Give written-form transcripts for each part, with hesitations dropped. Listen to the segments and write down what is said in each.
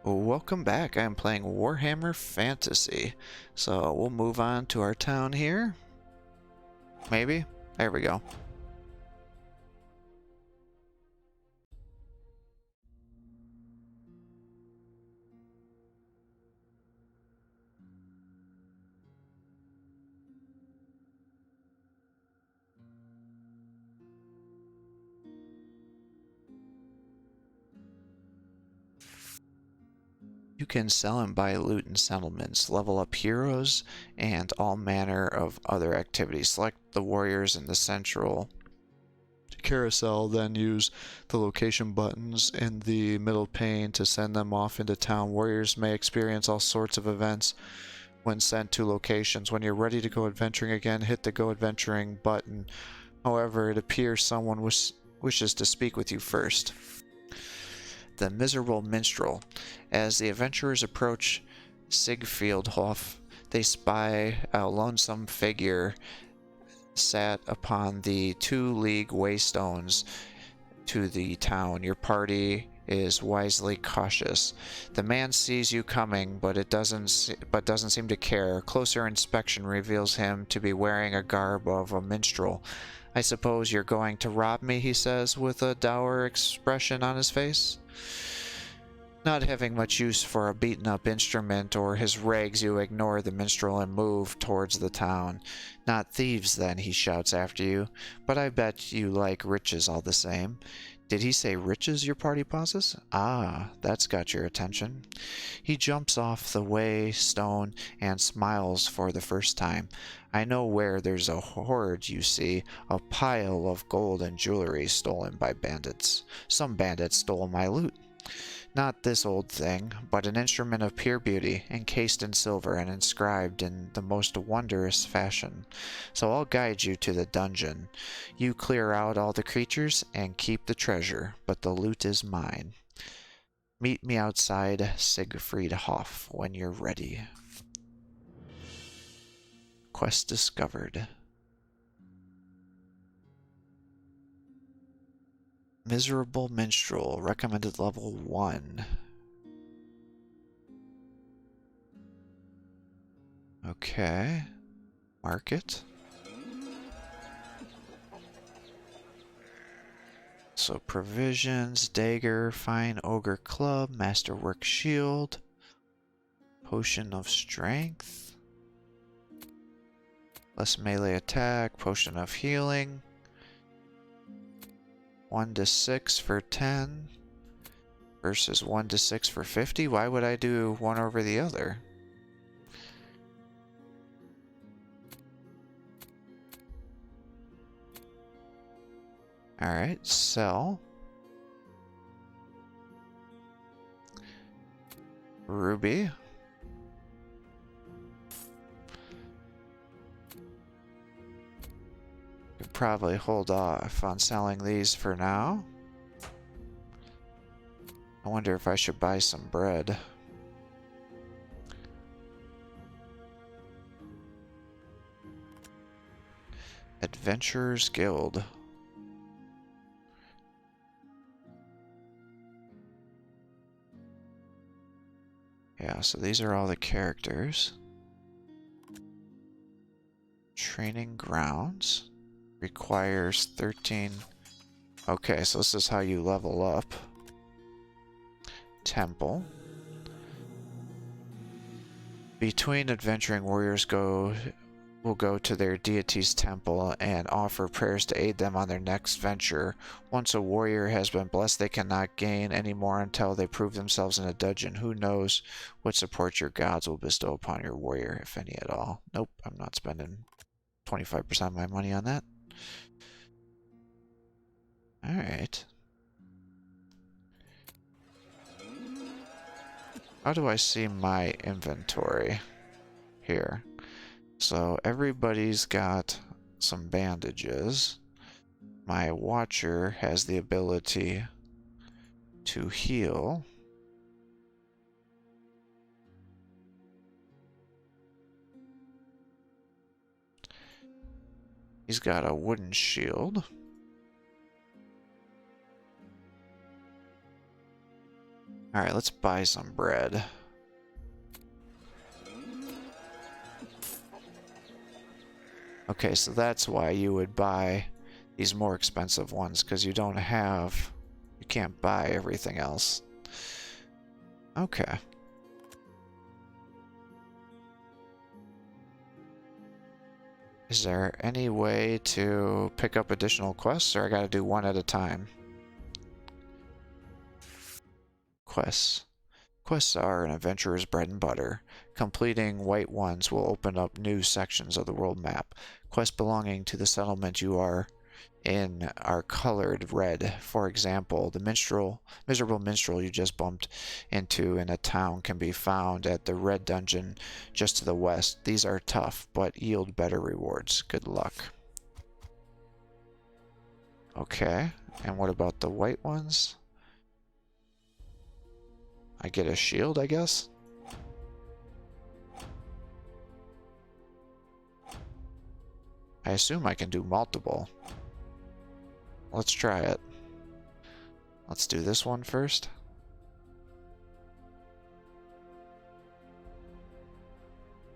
Welcome back. I am playing Warhammer Fantasy. So we'll move on to our town here. Maybe? There we go. You can sell and buy loot in settlements, level up heroes, and all manner of other activities. Select the warriors in the central carousel, then use the location buttons in the middle pane to send them off into town. Warriors may experience all sorts of events when sent to locations. When you're ready to go adventuring again, hit the Go Adventuring button. However, it appears someone wishes to speak with you first. The Miserable Minstrel. As the adventurers approach Sigfieldhof, they spy a lonesome figure sat upon the 2 league waystones to the town. Your party is wisely cautious. The man sees you coming, but doesn't seem to care. Closer inspection reveals him to be wearing a garb of a minstrel. I suppose you're going to rob me, he says, with a dour expression on his face. Not having much use for a beaten-up instrument or his rags, you ignore the minstrel and move towards the town. Not thieves, then, he shouts after you, but I bet you like riches all the same. Did he say riches, your party pauses? Ah, that's got your attention. He jumps off the waystone and smiles for the first time. I know where there's a hoard, you see, a pile of gold and jewelry stolen by bandits. Some bandits stole my loot. Not this old thing, but an instrument of pure beauty, encased in silver and inscribed in the most wondrous fashion. So I'll guide you to the dungeon. You clear out all the creatures and keep the treasure, but the loot is mine. Meet me outside Sigfriedhof when you're ready. Quest discovered. Miserable Minstrel, recommended level 1. Okay. Market. So provisions, dagger, fine ogre club, masterwork shield, potion of strength, less melee attack, potion of healing. 1 to 6 for 10 versus 1 to 6 for 50. Why would I do one over the other? Alright, sell. Ruby. Could probably hold off on selling these for now. I wonder if I should buy some bread. Adventurers Guild. Yeah, so these are all the characters. Training grounds. Requires 13. Okay, so this is how you level up. Temple. Between adventuring warriors will go to their deity's temple and offer prayers to aid them on their next venture. Once a warrior has been blessed, they cannot gain any more until they prove themselves in a dungeon. Who knows what support your gods will bestow upon your warrior, if any at all. Nope, I'm not spending 25% of my money on that. Alright. How do I see my inventory? Here. So everybody's got some bandages. My watcher has the ability to heal. He's got a wooden shield. Alright, let's buy some bread. Okay, so that's why you would buy these more expensive ones, because you can't buy everything else. Okay. Is there any way to pick up additional quests, or I gotta do one at a time? Quests. Quests are an adventurer's bread and butter. Completing white ones will open up new sections of the world map. Quests belonging to the settlement you are in are colored red. For example, the miserable minstrel you just bumped into in a town can be found at the red dungeon just to the west. These are tough, but yield better rewards. Good luck. Okay, and what about the white ones? I get a shield, I guess? I assume I can do multiple. Let's try it. Let's do this one first.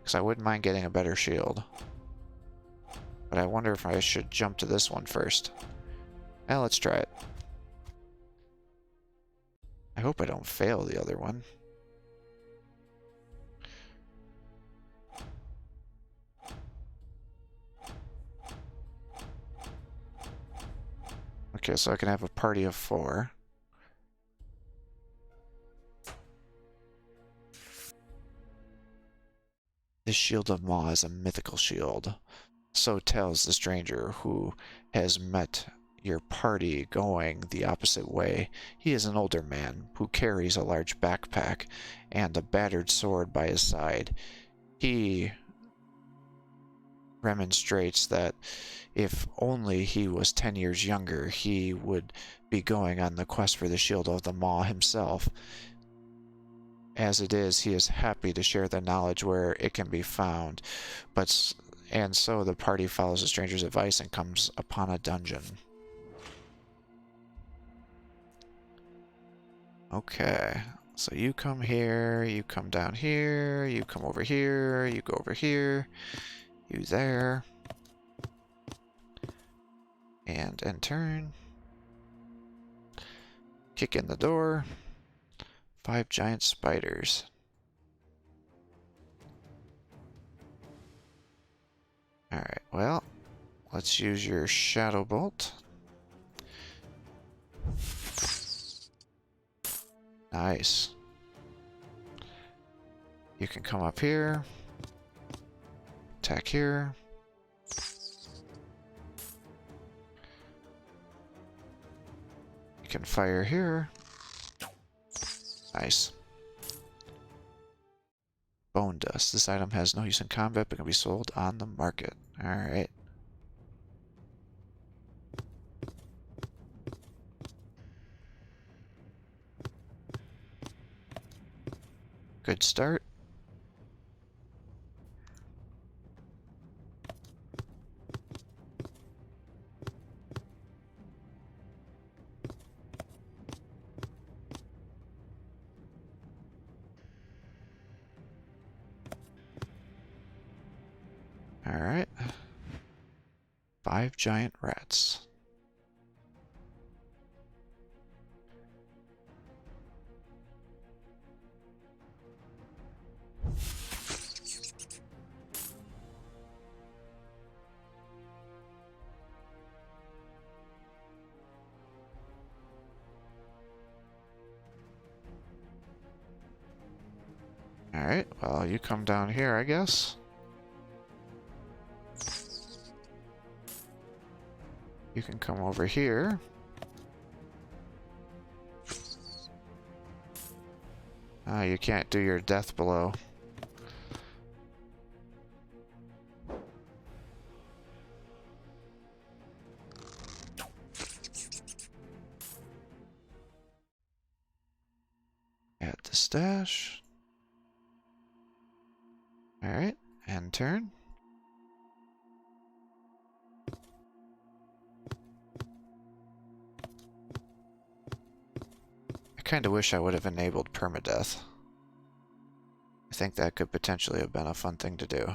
Because I wouldn't mind getting a better shield. But I wonder if I should jump to this one first. Now let's try it. I hope I don't fail the other one. Okay, so I can have a party of 4. This shield of Maw is a mythical shield. So tells the stranger who has met your party going the opposite way. He is an older man who carries a large backpack and a battered sword by his side. He remonstrates that if only he was 10 years younger, he would be going on the quest for the Shield of the Maw himself. As it is, he is happy to share the knowledge where it can be found, and so the party follows the stranger's advice and comes upon a dungeon. Okay, so you come here, you come down here, you come over here, you go over here, you there. And end turn. Kick in the door. 5 giant spiders. Alright, well, let's use your Shadow Bolt. Nice. You can come up here. Attack here. You can fire here. Nice. Bone dust. This item has no use in combat, but can be sold on the market. Alright. Good start. Alright. 5 giant rats. Alright, well, you come down here, I guess. You can come over here. You can't do your death blow. Add the stash. Alright, end turn. kinda wish I would have enabled permadeath. I think that could potentially have been a fun thing to do.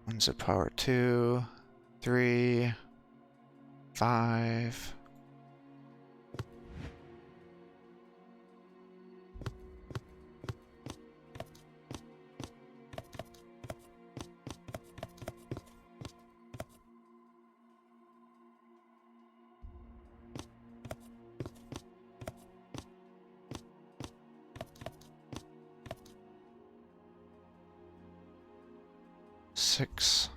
Winds of power 2, 3, 5. Six.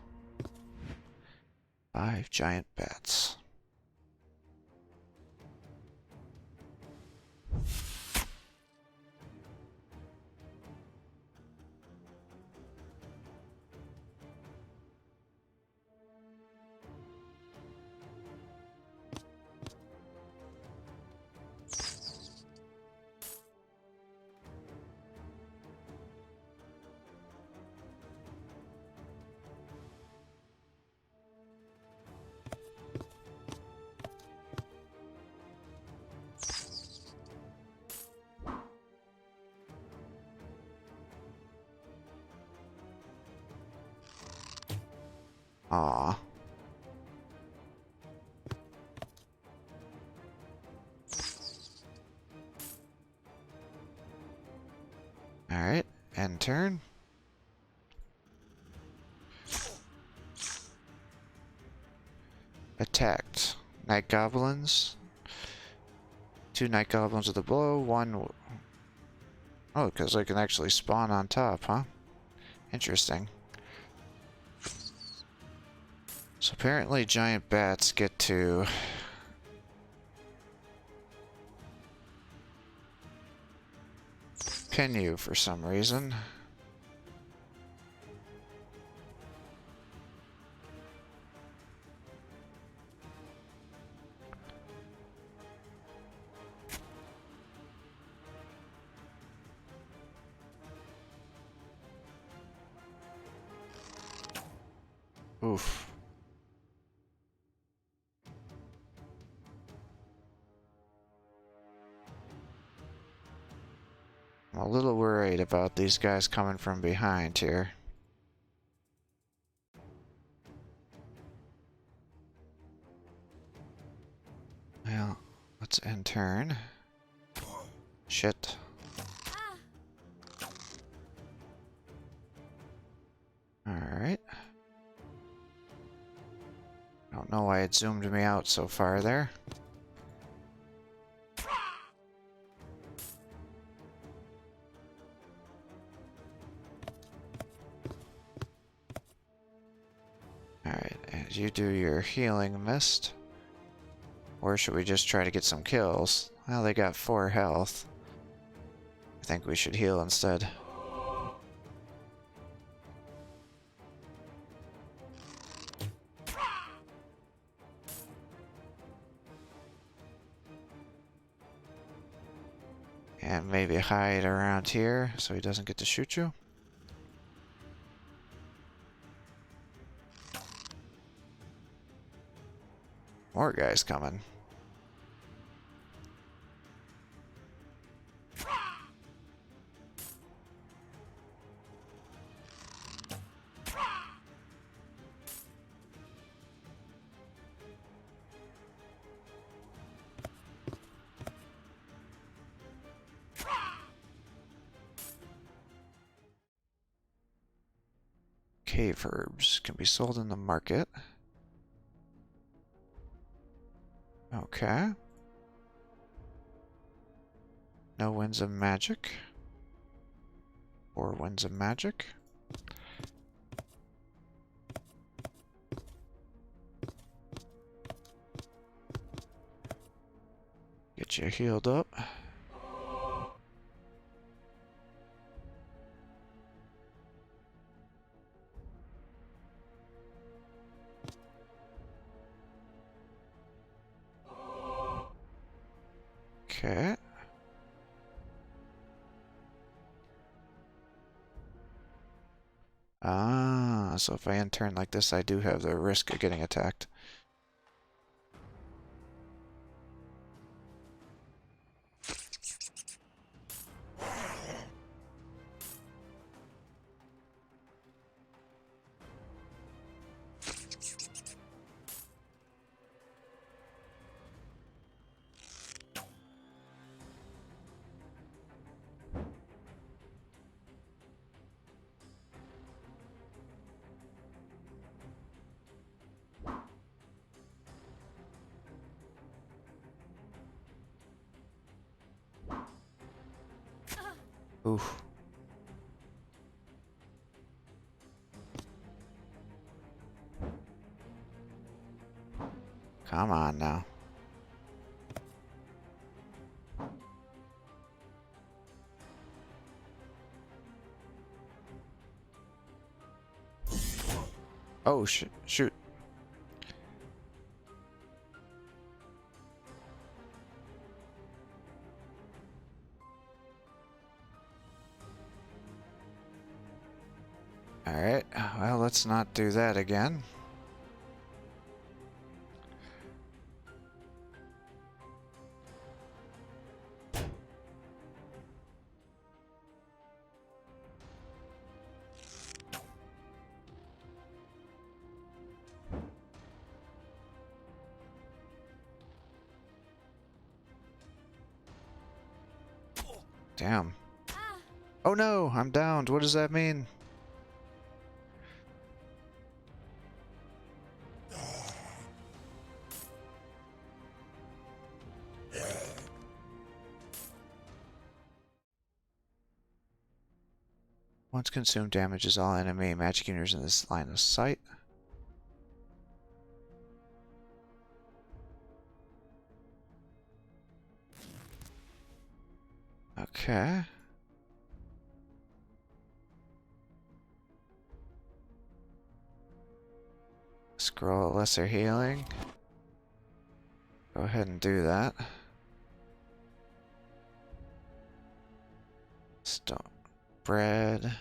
5 giant bats. Aw. Alright, end turn. Attacked. Night goblins. 2 night goblins with a blow, 1... Oh, because they can actually spawn on top, huh? Interesting. So apparently giant bats get to... pin you for some reason. Oof. I'm a little worried about these guys coming from behind here. Well, let's end turn. Shit. Alright. Don't know why it zoomed me out so far there. Alright, and you do your healing mist. Or should we just try to get some kills? Well, they got 4 health. I think we should heal instead. And maybe hide around here so he doesn't get to shoot you. More guys coming. Cave herbs can be sold in the market. Okay. No winds of magic. Or winds of magic. Get you healed up. Ah, so if I end turn like this, I do have the risk of getting attacked. Oof. Come on now. Oh, shoot. Alright, well, let's not do that again. Damn. Oh no, I'm downed. What does that mean? Once consumed, damages all enemy magic units in this line of sight. Okay. Scroll lesser healing. Go ahead and do that. Stone bread.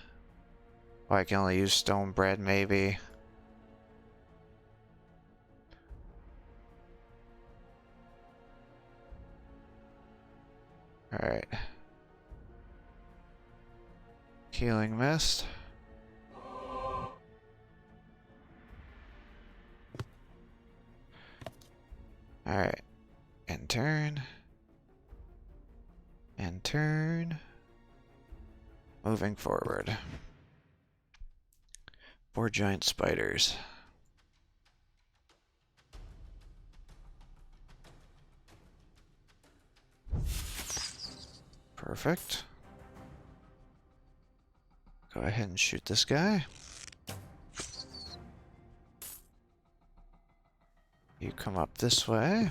Oh, I can only use stone bread, maybe. Alright. Healing mist. Alright. And turn. And turn. Moving forward. 4 giant spiders. Perfect. Go ahead and shoot this guy. You come up this way.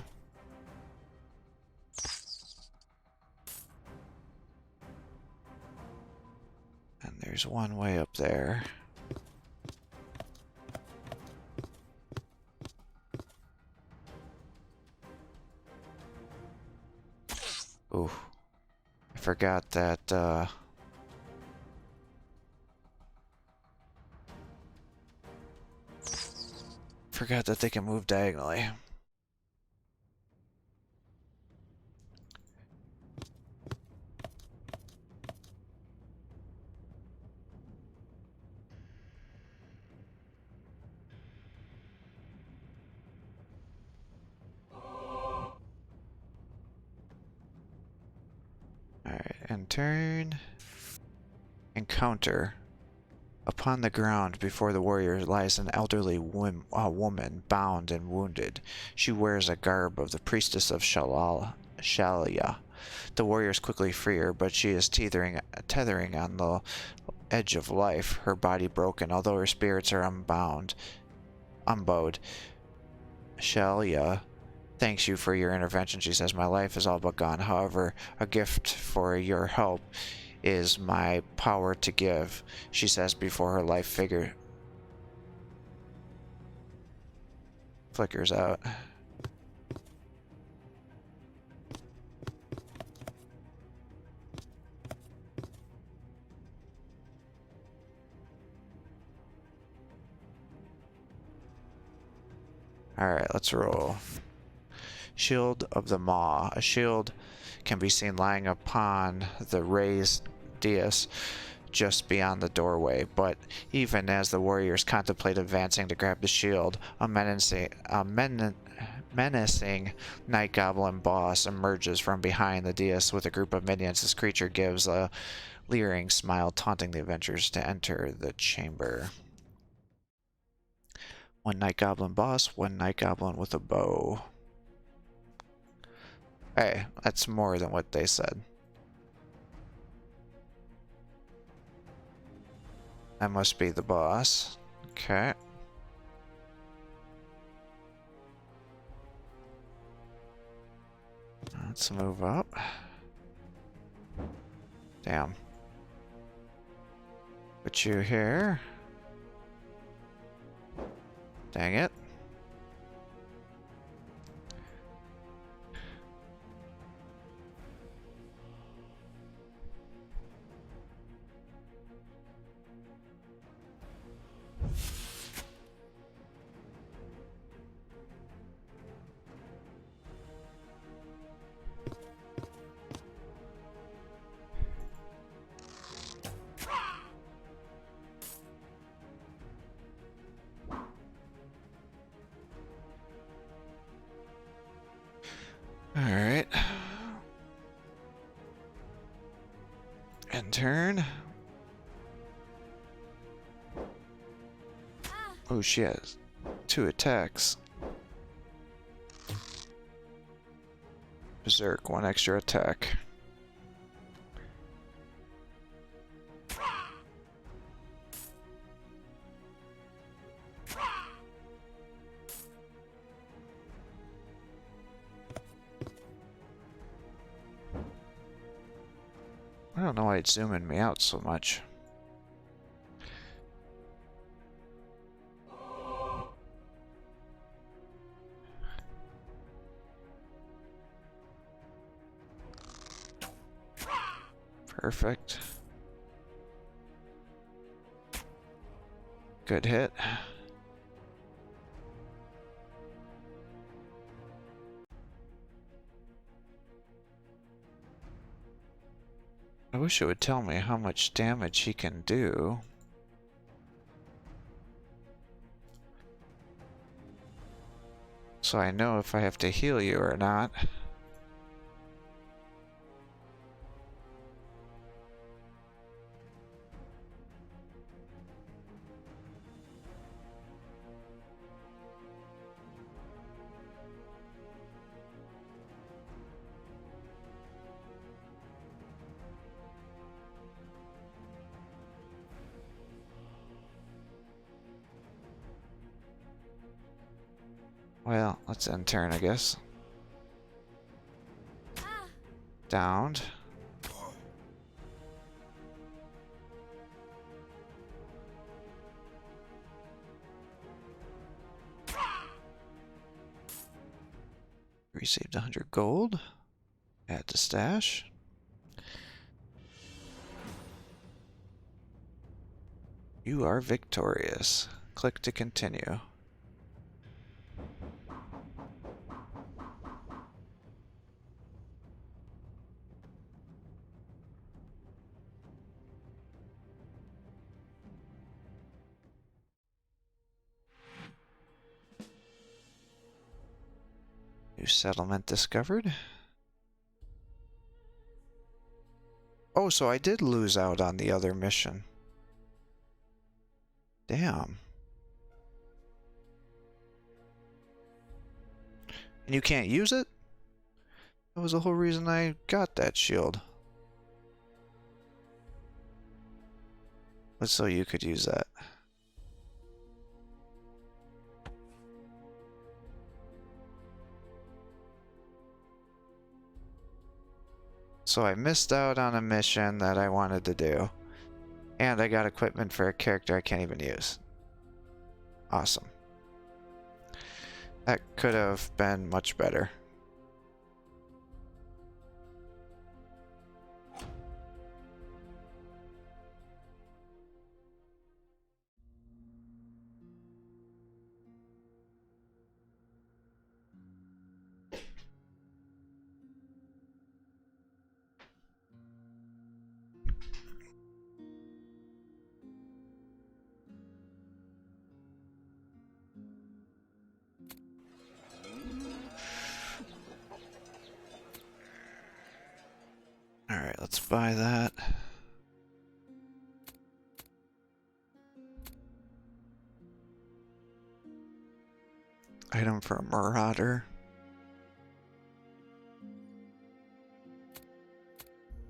And there's one way up there. Ooh. I forgot that, forgot that they can move diagonally. Alright, and turn. Encounter. Upon the ground before the warrior lies an elderly woman, bound and wounded. She wears a garb of the priestess of Shalia. The warriors quickly free her, but she is tethering on the edge of life, her body broken, although her spirits are unbowed. Shalia thanks you for your intervention, she says. My life is all but gone. However, a gift for your help is my power to give, she says before her life figure flickers out. Alright, let's roll. Shield of the Maw. A shield can be seen lying upon the raised dais just beyond the doorway, but even as the warriors contemplate advancing to grab the shield, a menacing night goblin boss emerges from behind the dais with a group of minions. This creature gives a leering smile, taunting the adventurers to enter the chamber. One night goblin boss, one night goblin with a bow. Hey, that's more than what they said. That must be the boss. Okay. Let's move up. Damn. Put you here. Dang it. Alright. And turn. Oh, she has 2 attacks. Berserk, 1 extra attack. I don't know why it's zooming me out so much. Perfect. Good hit. I wish it would tell me how much damage he can do. So I know if I have to heal you or not. Well, let's end turn, I guess. Downed. Received 100 gold. Add to stash. You are victorious. Click to continue. New settlement discovered. Oh, so I did lose out on the other mission. Damn. And you can't use it? That was the whole reason I got that shield. But so you could use that. So I missed out on a mission that I wanted to do. And I got equipment for a character I can't even use. Awesome. That could have been much better. let's buy that. Item for a Marauder.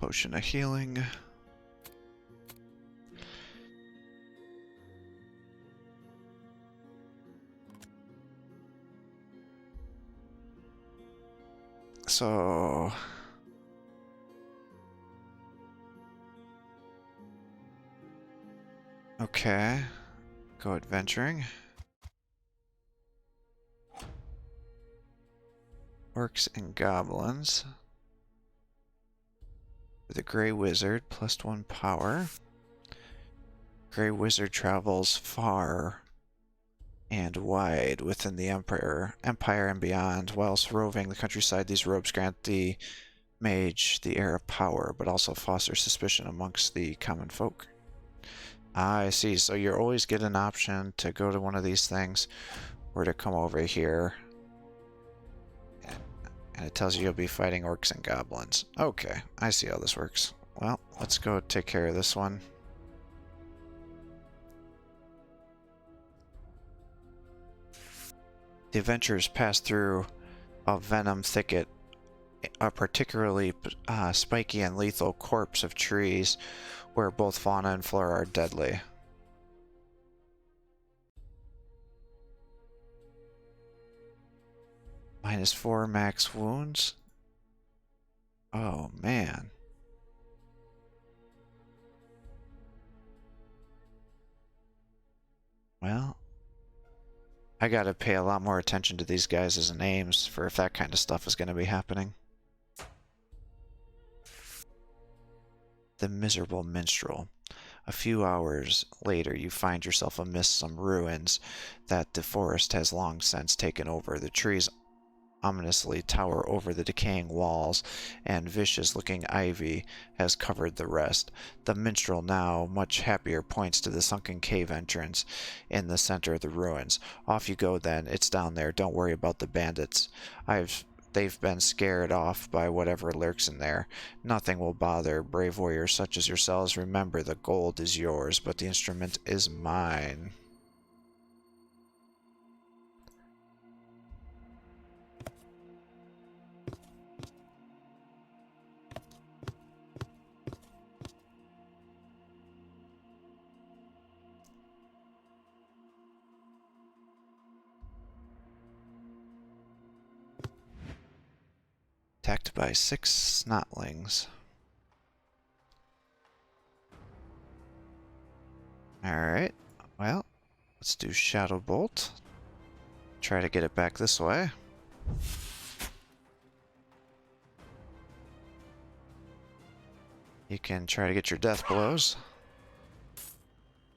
Potion of healing. So... okay. Go adventuring. Orcs and goblins. The Grey Wizard, +1 power. Grey Wizard travels far and wide within the Empire and beyond. Whilst roving the countryside, these robes grant the mage the air of power, but also foster suspicion amongst the common folk. Ah, I see. So you always get an option to go to one of these things, or to come over here. And it tells you you'll be fighting orcs and goblins. Okay, I see how this works. Well, let's go take care of this one. The adventurers pass through a venom thicket, a particularly spiky and lethal corpse of trees where both fauna and flora are deadly. -4 max wounds? Oh, man. Well, I gotta pay a lot more attention to these guys' names for if that kind of stuff is gonna be happening. The Miserable Minstrel. A few hours later, you find yourself amidst some ruins that the forest has long since taken over. The trees ominously tower over the decaying walls, and vicious-looking ivy has covered the rest. The minstrel, now much happier, points to the sunken cave entrance in the center of the ruins. Off you go then, it's down there, don't worry about the bandits. They've been scared off by whatever lurks in there. Nothing will bother brave warriors such as yourselves. Remember, the gold is yours, but the instrument is mine. Attacked by 6 snotlings. Alright, well, let's do Shadow Bolt. Try to get it back this way. You can try to get your death blows.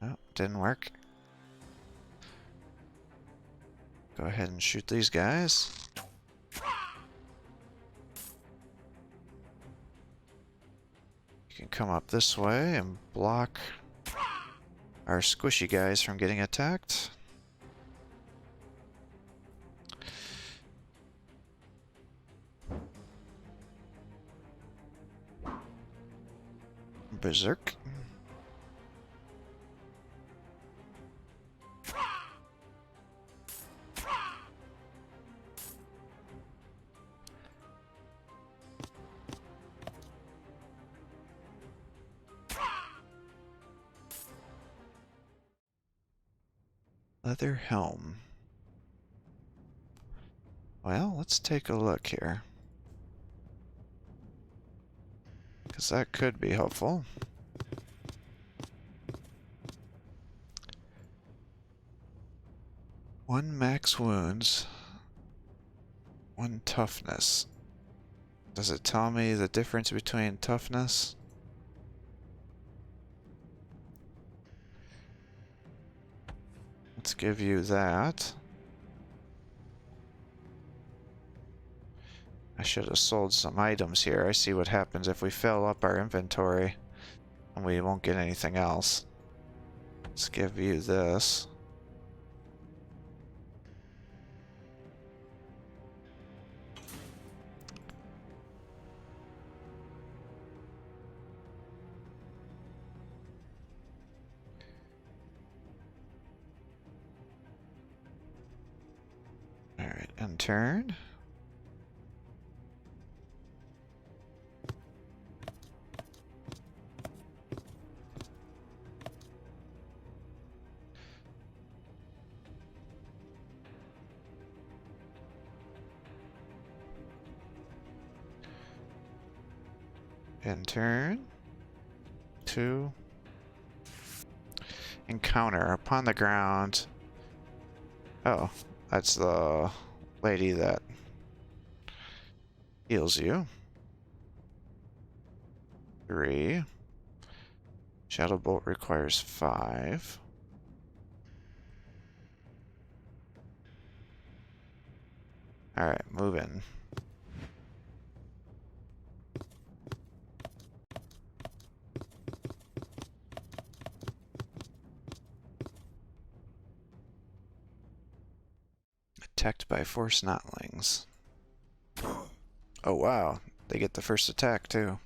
Oh, didn't work. Go ahead and shoot these guys. You can come up this way and block our squishy guys from getting attacked. Berserk. Leather helm. Well, let's take a look here, because that could be helpful. One max wounds, 1 toughness. Does it tell me the difference between toughness? Let's give you that. I should have sold some items here. I see what happens if we fill up our inventory and we won't get anything else. Let's give you this. And turn. And turn. 2. Encounter upon the ground. Oh, that's the lady that heals you. 3. Shadow Bolt requires 5. Alright, move in. Attacked by 4 snotlings. Oh wow, they get the first attack too.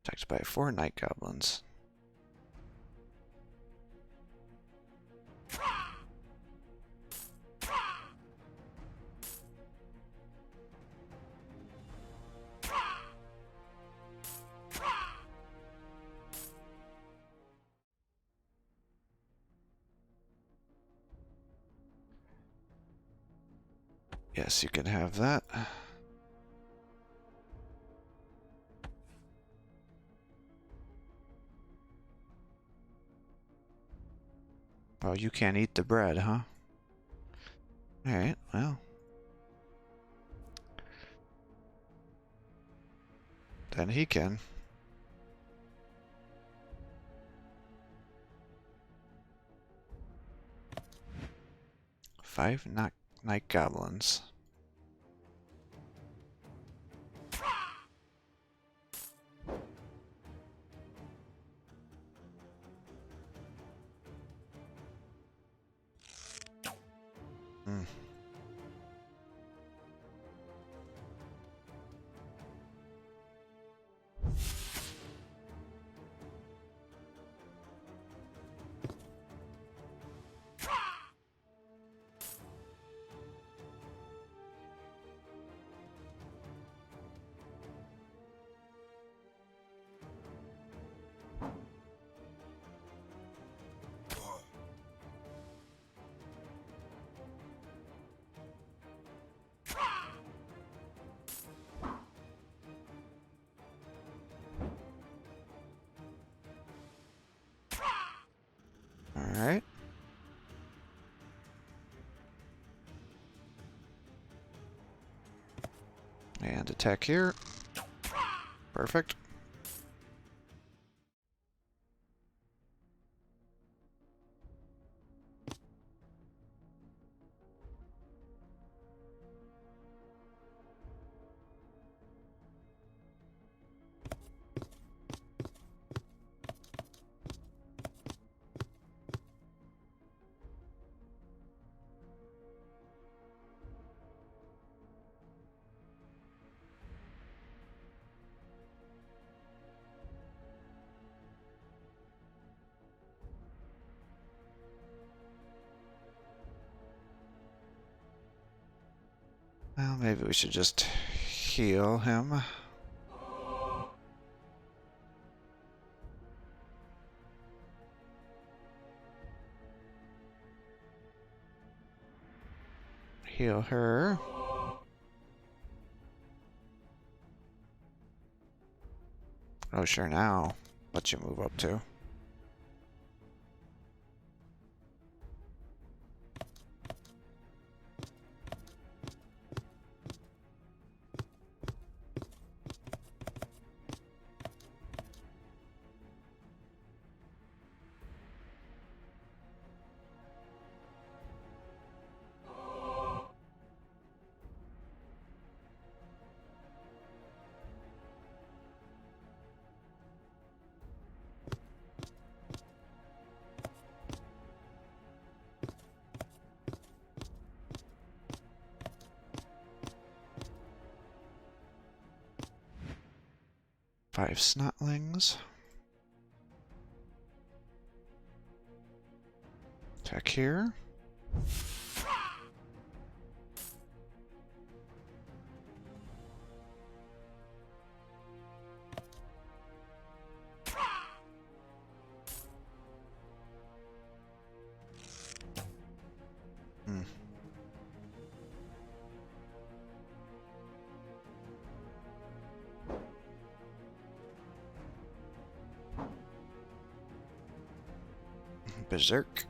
Attacked by 4 night goblins. Yes, you can have that. Oh, you can't eat the bread, huh? Alright, well. Then he can. 5 night goblins. Hmm. Alright. And attack here. Perfect. Well, maybe we should just heal him. Heal her. Oh, sure, now. Let you move up to. Five snotlings. Attack here. Hmm. Berserk.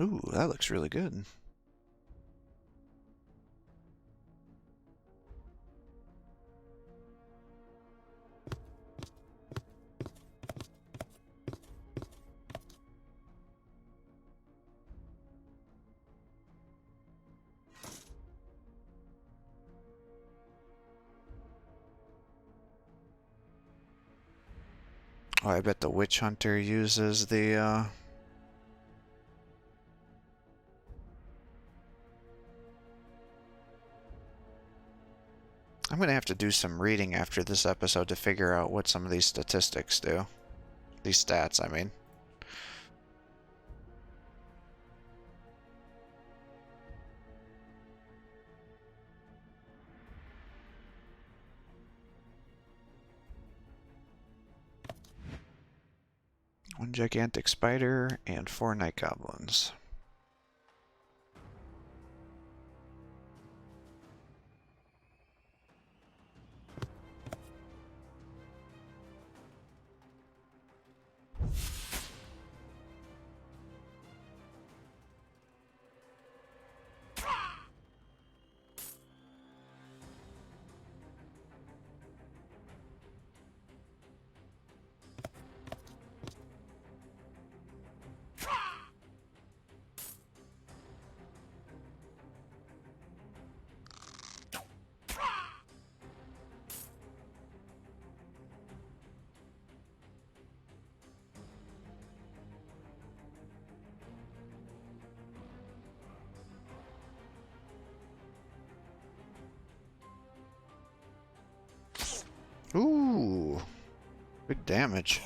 Ooh, that looks really good. Oh, I bet the witch hunter uses the I'm gonna have to do some reading after this episode to figure out what some of these statistics do. These stats, I mean. One gigantic spider and 4 night goblins. Ooh, big damage.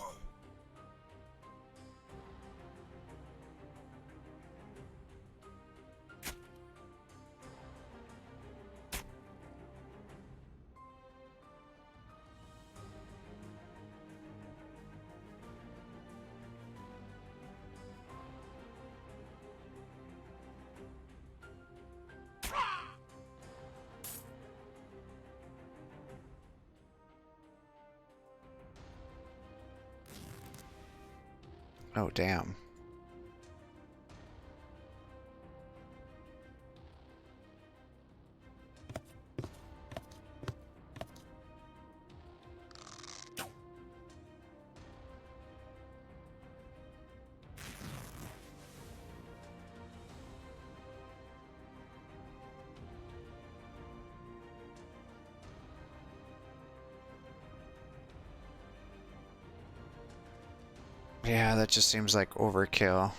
Oh, damn. Yeah, that just seems like overkill.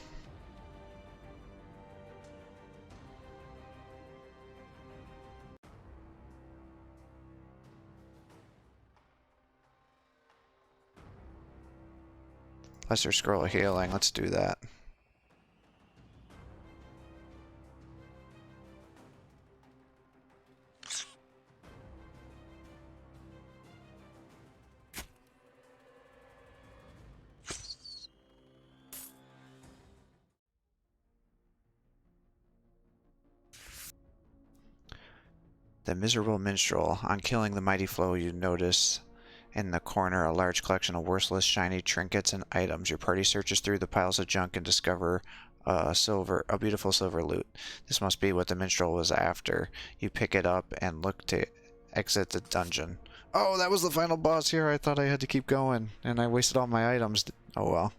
Lesser Scroll of Healing, let's do that. The Miserable Minstrel. On killing the Mighty Flow, you notice in the corner a large collection of worthless, shiny trinkets and items. Your party searches through the piles of junk and discover a beautiful silver loot. This must be what the minstrel was after. You pick it up and look to exit the dungeon. Oh, that was the final boss here. I thought I had to keep going, and I wasted all my items. Oh well.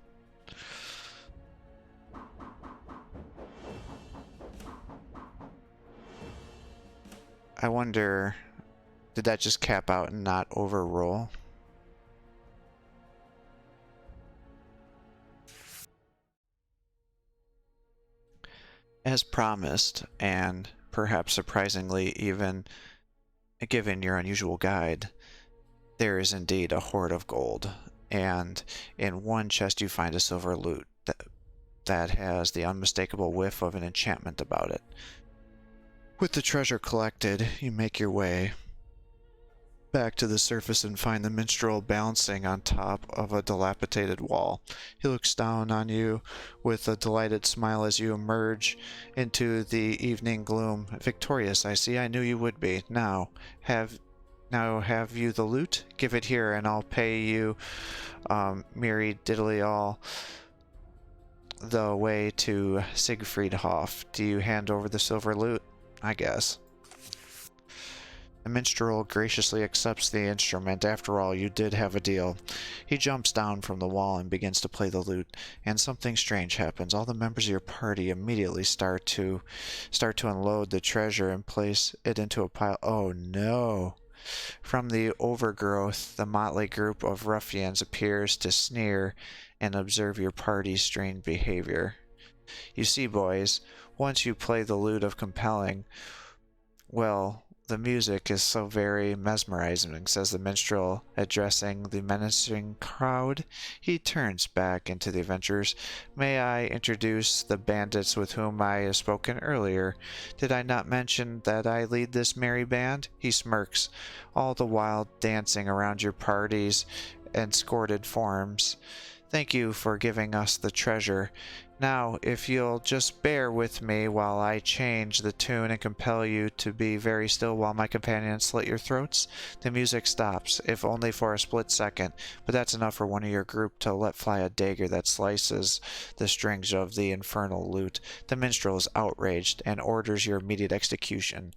I wonder, did that just cap out and not overroll? As promised, and perhaps surprisingly even given your unusual guide, there is indeed a hoard of gold, and in one chest you find a silver loot that has the unmistakable whiff of an enchantment about it. With the treasure collected, you make your way back to the surface and find the minstrel balancing on top of a dilapidated wall. He looks down on you with a delighted smile as you emerge into the evening gloom. Victorious, I see. I knew you would be. Now have you the loot? Give it here and I'll pay you Miri Diddly all the way to Siegfriedhof. Do you hand over the silver loot? I guess. The minstrel graciously accepts the instrument. After all, you did have a deal. He jumps down from the wall and begins to play the lute, and something strange happens. All the members of your party immediately start to unload the treasure and place it into a pile. Oh no! From the overgrowth, the motley group of ruffians appears to sneer and observe your party's strange behavior. You see, boys, once you play the lute of compelling, well, the music is so very mesmerizing, says the minstrel, addressing the menacing crowd. He turns back into the adventurers. May I introduce the bandits with whom I have spoken earlier? Did I not mention that I lead this merry band? He smirks, all the while dancing around your party's escorted forms. Thank you for giving us the treasure. Now, if you'll just bear with me while I change the tune and compel you to be very still while my companions slit your throats. The music stops, if only for a split second, but that's enough for one of your group to let fly a dagger that slices the strings of the infernal lute. The minstrel is outraged and orders your immediate execution.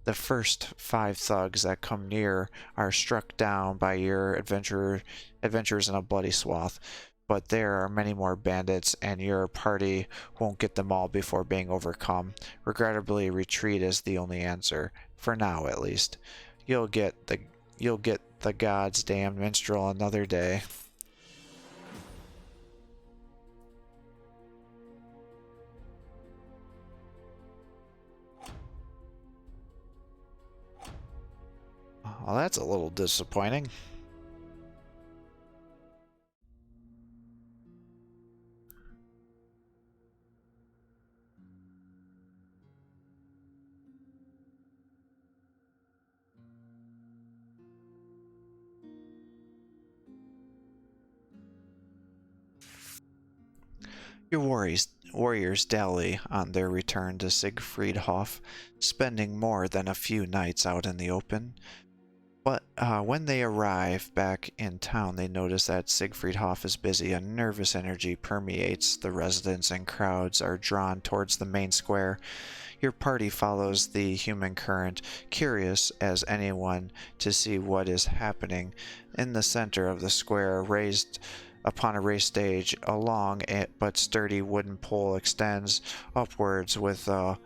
The first 5 thugs that come near are struck down by your adventurers in a bloody swath. But there are many more bandits, and your party won't get them all before being overcome. Regrettably, retreat is the only answer, for now at least. You'll get the god's damned minstrel another day. Well, that's a little disappointing. Your warriors dally on their return to Siegfriedhof, spending more than a few nights out in the open. But when they arrive back in town, they notice that Siegfriedhof is busy. A nervous energy permeates the residents, and crowds are drawn towards the main square. Your party follows the human current, curious as anyone to see what is happening. In the center of the square, raised upon a raised stage, a long but sturdy wooden pole extends upwards with a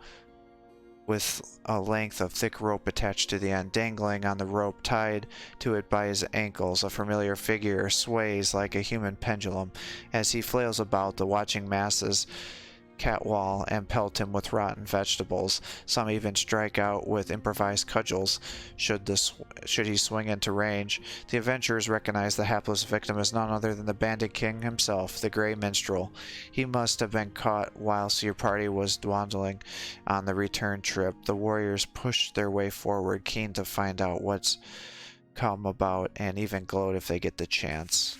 with a length of thick rope attached to the end. Dangling on the rope tied to it by his ankles, a familiar figure sways like a human pendulum. As he flails about, the watching masses catwall and pelt him with rotten vegetables. Some even strike out with improvised cudgels should he swing into range. The adventurers recognize the hapless victim as none other than the Bandit King himself, the Grey Minstrel. He must have been caught whilst your party was dwindling on the return trip. The warriors pushed their way forward, keen to find out what's come about, and even gloat if they get the chance.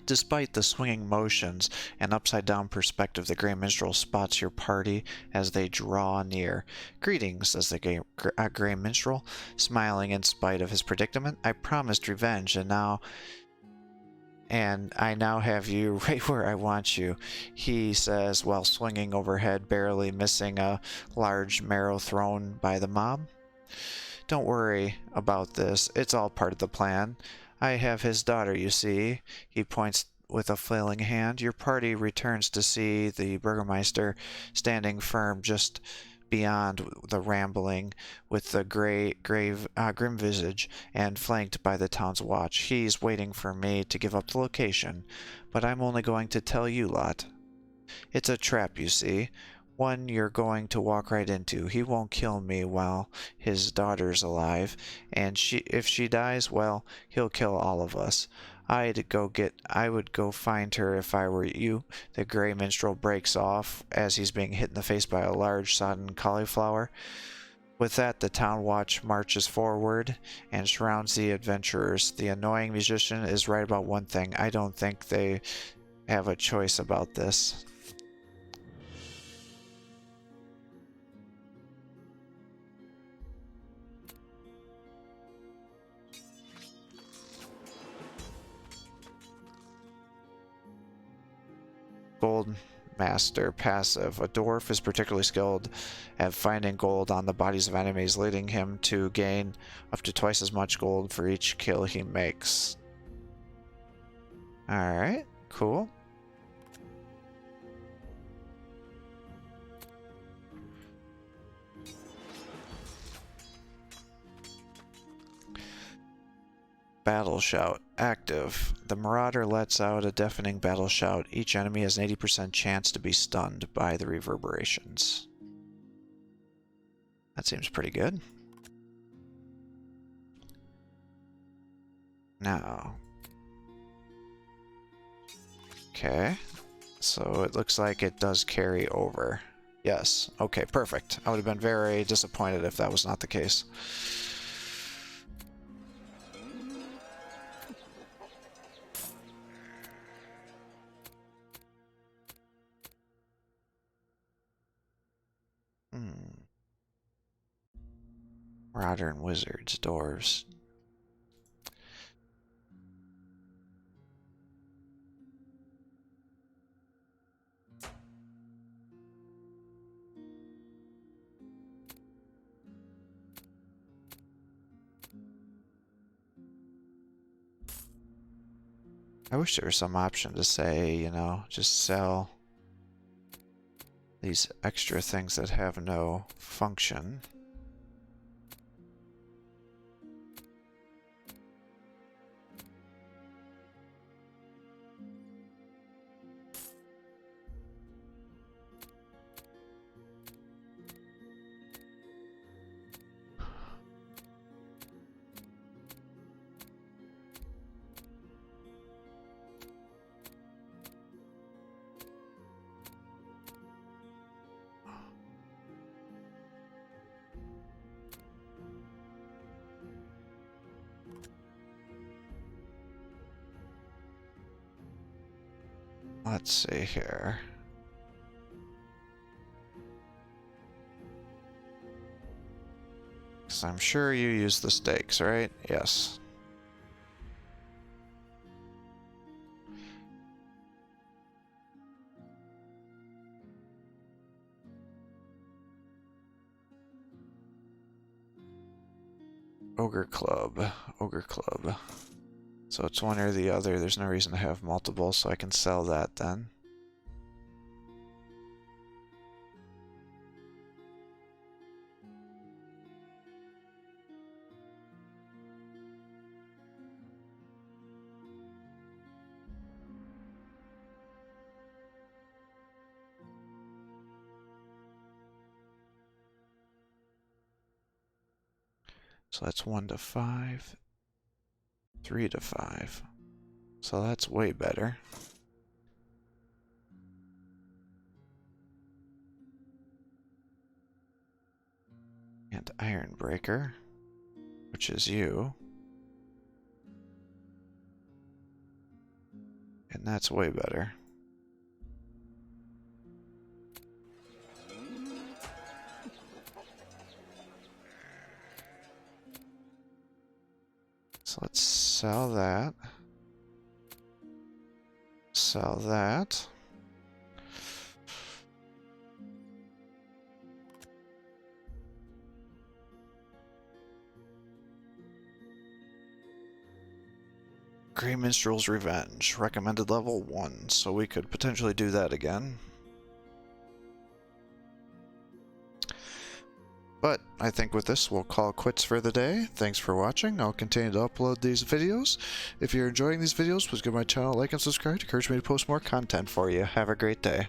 Despite the swinging motions and upside-down perspective, the Grey Minstrel spots your party as they draw near. "Greetings," says the Grey Minstrel, smiling in spite of his predicament. "I promised revenge, and I now have you right where I want you," he says while swinging overhead, barely missing a large marrow thrown by the mob. "Don't worry about this. It's all part of the plan. I have his daughter, you see." He points with a flailing hand. Your party returns to see the Burgermeister standing firm just beyond the rambling, with the grim visage, and flanked by the town's watch. He's waiting for me to give up the location, but I'm only going to tell you lot. It's a trap, you see. One you're going to walk right into. He won't kill me while his daughter's alive, and if she dies, well, he'll kill all of us. I would go find her if I were you." The Grey Minstrel breaks off as he's being hit in the face by a large sodden cauliflower. With that, the town watch marches forward and surrounds the adventurers. The annoying musician is right about one thing. I don't think they have a choice about this. Gold Master passive. A dwarf is particularly skilled at finding gold on the bodies of enemies, leading him to gain up to twice as much gold for each kill he makes. Alright, cool. Battle Shout. Active. The Marauder lets out a deafening battle shout. Each enemy has an 80% chance to be stunned by the reverberations. That seems pretty good. Now. Okay. So it looks like it does carry over. Yes. Okay, perfect. I would have been very disappointed if that was not the case. Marauder and wizards, dwarves. I wish there was some option to say, you know, just sell these extra things that have no function. Let's see here. So I'm sure you use the stakes, right? Yes. Ogre Club. Ogre Club. So it's one or the other. There's no reason to have multiple, so I can sell that then. So that's 1 to 5, 3 to 5. So that's way better. And Ironbreaker, which is you. And that's way better. So let's sell that. Sell that. Grey Minstrel's Revenge. Recommended level 1, so we could potentially do that again. But I think with this, we'll call quits for the day. Thanks for watching. I'll continue to upload these videos. If you're enjoying these videos, please give my channel a like and subscribe to encourage me to post more content for you. Have a great day.